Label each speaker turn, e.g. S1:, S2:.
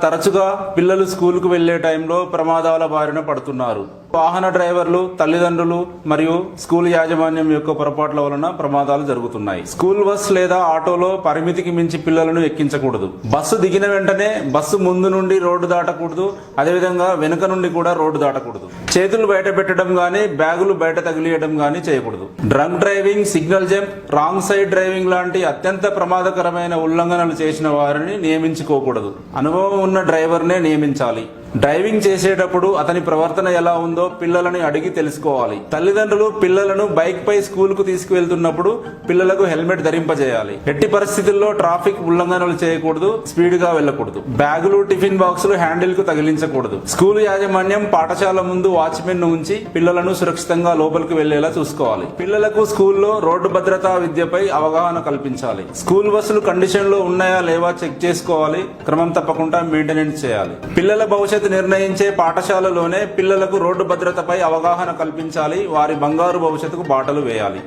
S1: తరచుగా పిల్లలు స్కూలుకు వెళ్లే టైంలో ప్రమాదాల బారిన పడుతున్నారు. వాహన డ్రైవర్లు, తల్లిదండ్రులు మరియు స్కూల్ యాజమాన్యం యొక్క పొరపాట్ల వలన ప్రమాదాలు జరుగుతున్నాయి. స్కూల్ బస్ లేదా ఆటోలో పరిమితికి మించి పిల్లలను ఎక్కించకూడదు. బస్సు దిగిన వెంటనే బస్సు ముందు నుండి రోడ్డు దాటకూడదు. అదేవిధంగా వెనుక నుండి కూడా రోడ్డు దాటకూడదు. చేతులు బయట పెట్టడం గానీ, బ్యాగులు బయట తగిలియడం గానీ చేయకూడదు. Drunk driving, signal jump, wrong side driving లాంటి అత్యంత ప్రమాదకరమైన ఉల్లంఘనలు చేసిన వారిని నియమించుకోకూడదు. అనుభవం ఉన్న డ్రైవర్నే నియమించాలి. డ్రైవింగ్ చేసేటప్పుడు అతని ప్రవర్తన ఎలా ఉందో పిల్లలని అడిగి తెలుసుకోవాలి. తల్లిదండ్రులు పిల్లలను బైక్ పై స్కూల్ కు తీసుకువెళ్తున్నప్పుడు పిల్లలకు హెల్మెట్ ధరింపజేయాలి. ఎట్టి పరిస్థితుల్లో ట్రాఫిక్ ఉల్లంఘనలు చేయకూడదు. స్పీడ్ గా వెళ్లకూడదు. బ్యాగులు, టిఫిన్ బాక్సులు హ్యాండిల్ కు తగిలించకూడదు. స్కూల్ యాజమాన్యం పాఠశాల ముందు వాచ్మెన్ ను ఉంచి పిల్లలను సురక్షితంగా లోపలికి వెళ్లేలా చూసుకోవాలి. పిల్లలకు స్కూల్లో రోడ్డు భద్రతా విద్యపై అవగాహన కల్పించాలి. స్కూల్ బస్సులు కండిషన్ లో ఉన్నాయా లేవా చెక్ చేసుకోవాలి. క్రమం తప్పకుండా మెయింటెనెన్స్ చేయాలి. పిల్లల భవిష్యత్తు నిర్ణయించే పాఠశాలలోనే పిల్లలకు రోడ్డు భద్రతపై అవగాహన కల్పించాలి. వారి బంగారు భవిష్యత్తుకు బాటలు వేయాలి.